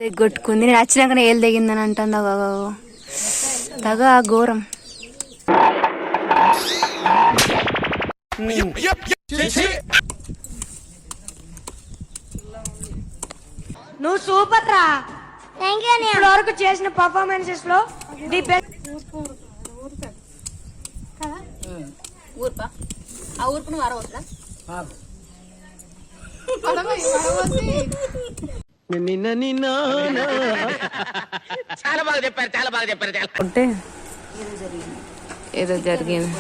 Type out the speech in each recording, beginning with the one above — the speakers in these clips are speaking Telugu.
కొట్టుకుంది. నేను వచ్చినాకనే ఏళ్ళు తెగిందని అంటుంది. తగ ఘోరం. నువ్వు సూపర్ రా. ఇప్పటి వరకు చేసిన పర్ఫార్మెన్సెస్ లో ది బెస్ట్. ఊర్పా ఆ ఊర్పు నువ్వు అరవద్దా? చాలా బాగా చెప్పారు, చాలా బాగా చెప్పారు. అంటే ఏదో జరిగింది.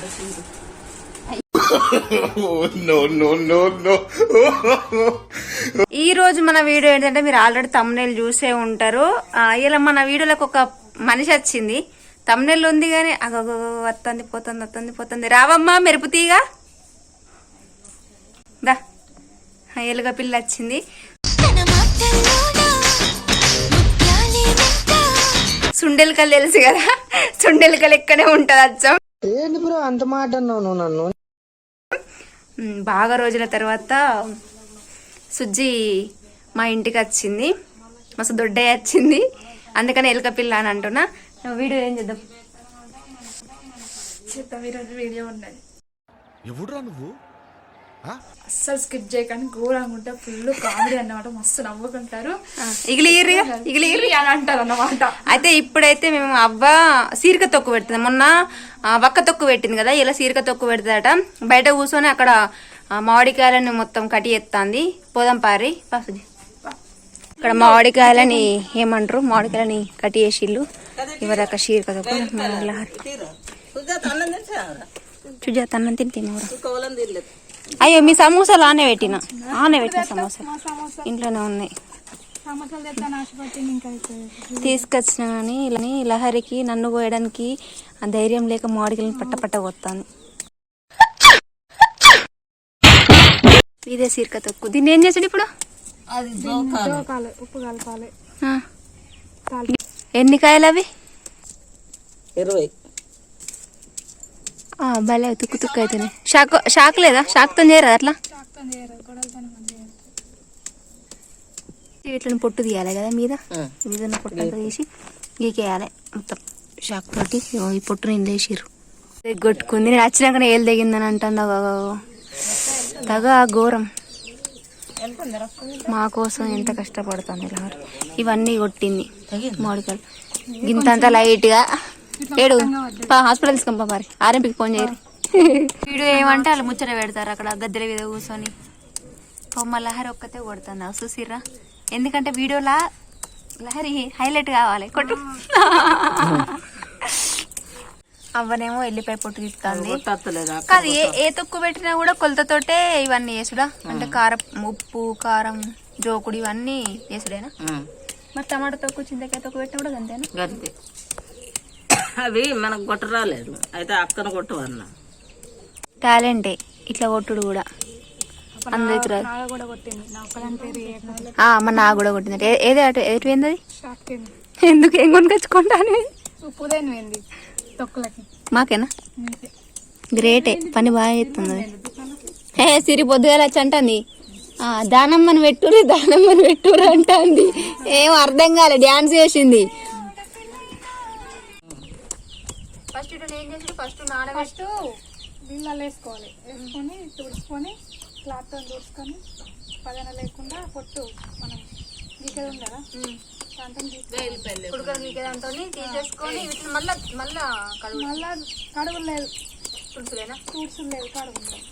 ఈ రోజు మన వీడియో ఏంటంటే మీరు ఆల్రెడీ తమ్నెయిల్ చూసే ఉంటారు. ఇలా మన వీడియోలకు ఒక మనిషి వచ్చింది. తమ్నెయిల్ ఉంది కానీ వస్తుంది పోతుంది. రావమ్మా మెరుపుతీగా దా. ఎలుగ పిల్ల వచ్చింది. సుండెలకలు తెలుసు కదా, సుండెలకలు ఎక్కడే ఉంటది అచ్చం. అంత మాట నన్ను బాగా రోజుల తర్వాత సుజ్జి మా ఇంటికి వచ్చింది. మస్తు దొడ్డయ్య వచ్చింది, అందుకని ఎలుక పిల్ల అని అంటున్నా. వీడియో ఏం చేద్దాం ఈరోజు వీడియో ఉన్నది. ఎవడురా నువ్వు? అస్సలు స్కిప్ చేయకండి, ఘోరంగా ఉంటే ఫుల్ కామెడీ అన్నమాట. మస్తు నవ్వుకుంటారు, ఇగిలి అని అంటారు అన్నమాట. అయితే ఇప్పుడైతే మేము అవ్వ సీరిక తొక్కు పెడుతుంది. మొన్న వక్క తొక్కు పెట్టింది కదా, ఇలా సీరిక తొక్కు పెడుతుందట. బయట కూర్చొని అక్కడ మామిడికాయలని మొత్తం కట్టి ఎత్తాంది. పోదాం పారి పాసుది. ఇక్కడ మామిడికాయలని ఏమంటారు, మామిడికాయలని కట్టి వేసిళ్ళు. ఇవరక సీరిక తొక్కు చుజాత అన్నం తింటేమో. అయ్యో మీ సమోసాలు ఆనే పెట్టిన సమోసాలు ఇంట్లోనే ఉన్నాయి తీసుకొచ్చిన. కానీ లహరికి నన్ను పోయడానికి ఆ ధైర్యం లేక మామిడికాయలను పట్ట పోతాను. ఇదే సీరిక తొక్కు. దీన్ని ఏం చేసాడు ఇప్పుడు? ఎన్ని కాయలు అవి? 20. భలే తుక్కు అయితేనే. షాక్ లేదా? షాక్తో చేయరాదు అట్లా. ఇట్లా పొట్టు తీయాలి కదా మీద పొట్టు అంతా తీసి గీకేయాలి మొత్తం షాక్ తోటి. ఈ పొట్టుని ఇందేసిర్రు. కొట్టుకుంది. నేను వచ్చినాకనే ఏళ్ళు తెగిందని అంటుంది. తగ ఘోరం. మా కోసం ఎంత కష్టపడుతుంది ఇలా. ఇవన్నీ కొట్టింది మామిడికాయలు గింతంతా లైట్ గా. ఏడు హాస్పిటల్ తీసుకుంపా మరి. ఆర్ఎంపీకి ఫోన్ చేయరు. వీడియో ఏమంటే వాళ్ళు ముచ్చట పెడతారు అక్కడ గద్దెల మీద కూర్చొని. పొమ్మ లహరి ఒక్కతే కొడుతుంది చూసిర్రా. ఎందుకంటే వీడియోలా లహరి హైలైట్ కావాలి. కొట్టు. అవ్వనేమో ఎల్లిపాయ పొట్టు తీస్తుంది. కాదు ఏ తొక్కు పెట్టినా కూడా కొలతతోటే ఇవన్నీ చేసుడా? అంటే కారం, ఉప్పు, కారం, జోకుడు ఇవన్నీ చేసుడేనా? మరి టమాటా తొక్కు, చింతకాయ తొక్కు పెట్టినా కూడా అంతేనా? అంతే. అవి మనకు కొట్ట రాలేదు, అయితే అక్కన కొట్టవన్నా. టాలెంటే ఇట్లా కొట్టుడు కూడా. అందరికి రాదు. మన నా కూడా కొట్టింది. ఏది అటు ఎటు పోయింది అది? ఎందుకు ఏం కొనుకొచ్చుకుంటాను? మాకేనా? గ్రేటే, పని బాగా చేస్తుంది. సిరి పొద్దుగాల వచ్చి అంటుంది దానమ్మని పెట్టురు అంటుంది. ఏం అర్థం కాలే, డ్యాన్స్ చేసింది. ఫస్ట్ నీళ్ళలో వేసుకోవాలి. వేసుకొని తుడుచుకొని క్లాత్తో తుడుచుకొని పదన లేకుండా పొట్టు మనం గీకేది ఉంది కదా దాంతో తీసేసుకొని మళ్ళా కడుగు లేదు, తుడుచులేనా? తుడుచు లేదు, కడుగు లేదు.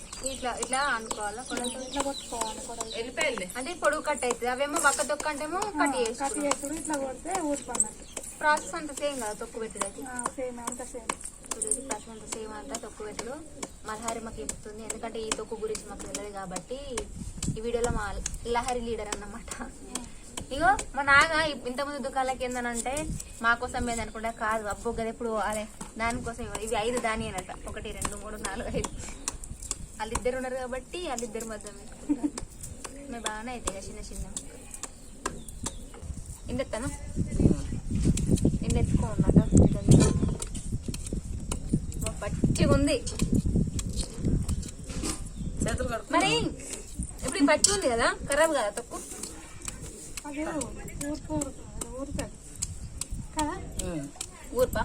ఇట్లా అనుకోవాలా? ఇట్లా కొట్టుకోవాలి. కొడలు అంటే పొడుగు కట్ అవుతుంది. అవేమో వక్క తొక్క అంటేమో కట్ చేసుడు. ఇట్లా కొడితే ఊడిపడినట్టు. ప్రాసెస్ అంతా సేమ్ కదా తొక్కు పెట్టడానికి? సేమ్ అంతా సేమ్. ప్రాసెస్ అంతా సేమ్ అంతా తొక్కు పెట్టుడు. మల్హారి మాకు చెప్తుంది, ఎందుకంటే ఈ తొక్కు గురించి మాకు తెలియదు కాబట్టి. ఈ వీడియోలో మా లహరి లీడర్ అన్నమాట. ఇగో మా నాన్న ఇంతకుముందు దుకాణాలకి ఏందనంటే మా కోసం మీద అనుకుంటా. కాదు అబ్బో గది ఎప్పుడు అదే దానికోసం. ఇవి 5 దాని అనట. 1 2 3 4 5 వాళ్ళిద్దరు ఉన్నారు కాబట్టి వాళ్ళిద్దరి మధ్య మేము బాగానే అవుతాయి చిన్న ఇండెత్తాను. ఇండెత్తుకోన్నట పచ్చిగా ఉంది. మరి ఇప్పుడు పచ్చి ఉంది కదా, ఖరాబ్ కదా తక్కువ. ఊరుతుంది కదా. ఊర్పా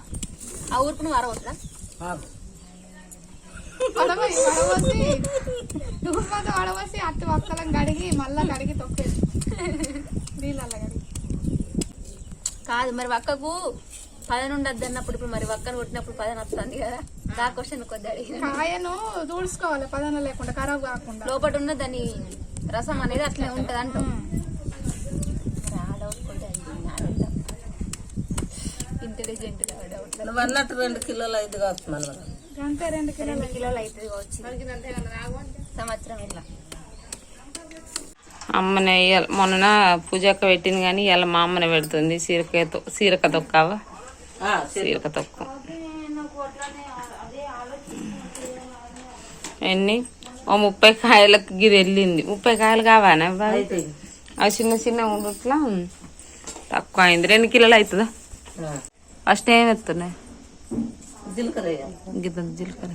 ఆ ఊర్పు నువ్వు అరవద్దా వడవసి ఊరుపాత వడవసి అట్టు ఒక్కలం కడిగి మళ్ళా కడిగి తొక్కేది నీళ్ళల్లో కడిగి. కాదు మరి వక్కకు పదన ఉండద్దు అన్నప్పుడు ఇప్పుడు మరి వక్కను కొట్టినప్పుడు పదన వస్తుంది కదా. ఆ క్వశ్చన్ కొద్ది అడిగి కాయను దూడ్చుకోవాలి పదన లేకుండా ఖరాబ్ కాకుండా. లోపల ఉన్న దాని రసం అనేది అట్లే ఉంటది అంటాం. ఇంటెలిజెంట్ నువ్వు అన్నట్టు 2 కిలోలు అయితే కావచ్చు మన అంతే 2 కిలోలు 2 కిలోలు అవుతుంది కావచ్చు సంవత్సరం ఇట్లా. అమ్మనే మొన్న పూజక్క పెట్టింది కానీ ఇలా మా అమ్మనే పెడుతుంది. సీరక తొక్కవా సీరక తొక్క ఎన్ని 30 కాయలకు గిరి వెళ్ళింది. 30 కాయలు కావానా అవి చిన్న చిన్న ఉండట్లా తక్కువ అయింది. 2 కిలోలు అవుతుందా? ఫస్ట్ ఏం ఎత్తున్నాయి జీలకర్ర గిద్ద జీలకర్ర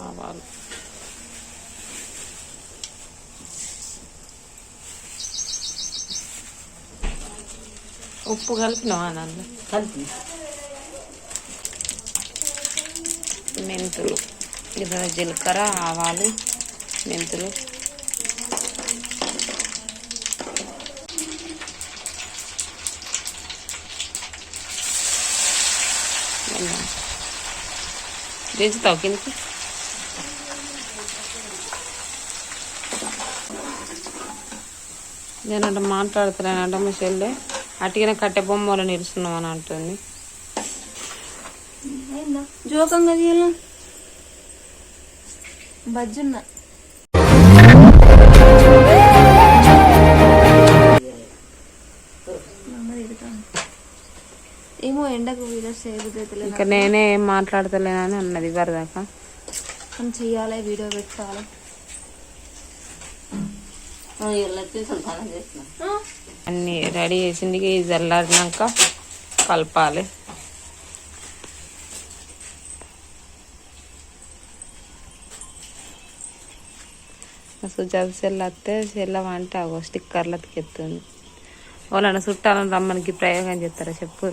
ఆవాలు ఉప్పు కలిపినావా నన్ను కలిపి మెంతులు గిద్ద జీలకర్ర ఆవాలు మెంతులు దించుతావు కిందకి. నేనంటే మాట్లాడుతున్నానంట మా చెల్లె అటుకనే కట్టె బొమ్మలు నిలుస్తున్నావు అని అంటుంది. జోకంగా తీయాల బజ్జున్నా ఏమో ఎండకు వీడియోస్ చేయబుద్ధి ఇంకా నేనే ఏం మాట్లాడతలేనని అన్నది ఇవరిదాకా. మనం చెయ్యాలి వీడియో పెట్టాలి. అన్ని రెడీ చేసింది. ఇది చల్లారినాక కలపాలి. సుజాత చెల్ల వస్తే చెల్లవంటే అగో స్టిక్కర్లు అతికెత్తుంది. వాళ్ళని చుట్టాలని రమ్మనికి ప్రయోగం చేస్తారా చెప్పు.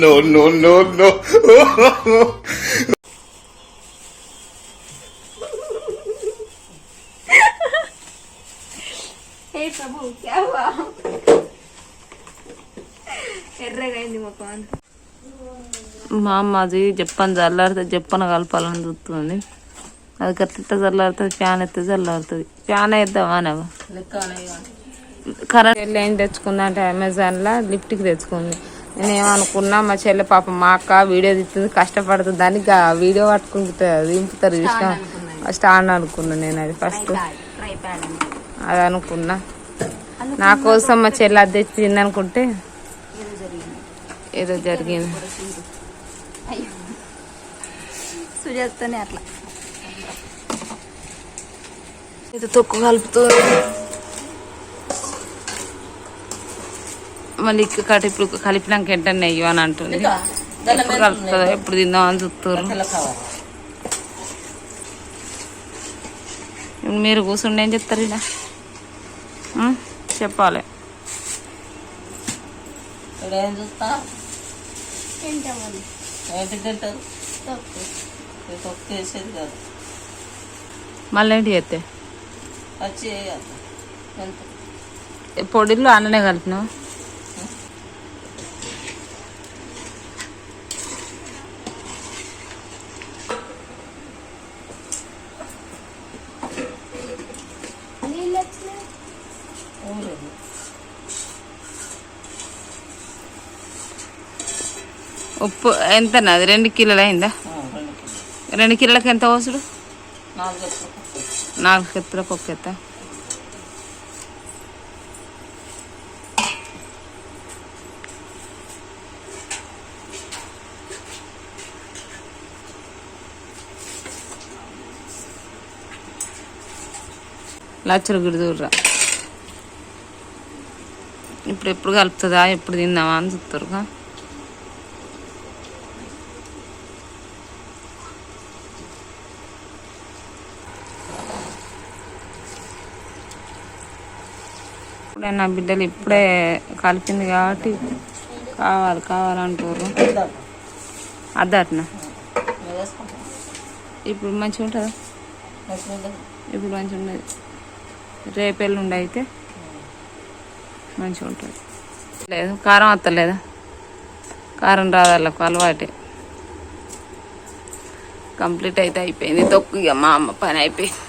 no, no, no, no. ఎర్రగైంది మొక్క. మా అమ్మ అది చెప్పని చల్లారితే చెప్పన కలపాలని చూస్తుంది. అది కట్ట చల్లారుతుంది. ఫ్యాన్ ఎత్తే చల్లారుతుంది. ఫ్యాన్ వేద్దామా అనవా కరెంట్ ఏం తెచ్చుకుందంటే అమెజాన్లో లిఫ్ట్కి తెచ్చుకుంది. నేనేమనుకున్నా మా చెల్లె పాప మా అక్క వీడియో తీస్తుంది కష్టపడుతుంది దానికి వీడియో పట్టుకుంటుంది దింపుతారు చూసిన స్టాండ్ అనుకున్నా. నేను అది ఫస్ట్ అది అనుకున్నా. నా కోసం మా చెల్లె అది తెచ్చింది అనుకుంటే ఏదో జరిగింది. సుజాతనే అట్లా ఇది తొక్కు కలుపుతుంది. మళ్ళీ కట్ ఇప్పుడు కలిపినాక వెంటనే నెయ్యి అని అంటుంది. ఎప్పుడు కలుపుతుందో ఎప్పుడు తిందాం అని చూస్తారు. మీరు కూర్చుండి ఏం చెప్తారు ఇలా చెప్పాలి. ఏం చూస్తా ఏంటి తింటారు తొక్కు వేసేది కాదు. మళ్ళీ ఏంటి చేస్తే వచ్చి పొడిలో అన్ననే కలిపినావు. ఉప్పు ఎంతనా అది 2 కిలోలు అయిందా? 2 కిలోలకి ఎంత వస్తుడు? 4 ఎత్తుల పప్పు ఎత్తా. లచ్చలు గుడిదూర్రా ఇప్పుడు ఎప్పుడు కలుపుతుందా ఎప్పుడు తిందామా అని చూస్తారుగా. ఇప్పుడే నా బిడ్డలు ఇప్పుడే కలిపింది కాబట్టి కావాలంటారు. అద్దట్నా వేసుకుంటాం. ఇప్పుడు మంచిగా ఉంటుందా? ఇప్పుడు మంచిగా ఉండదు. రేపెల్లుండి అయితే మంచిగా ఉంటుంది. లేదు కారం వస్తలేదా? కారం రాదాలకు అలవాటే. కంప్లీట్ అయితే అయిపోయింది తొక్కు. ఇక మా అమ్మ పని అయిపోయింది.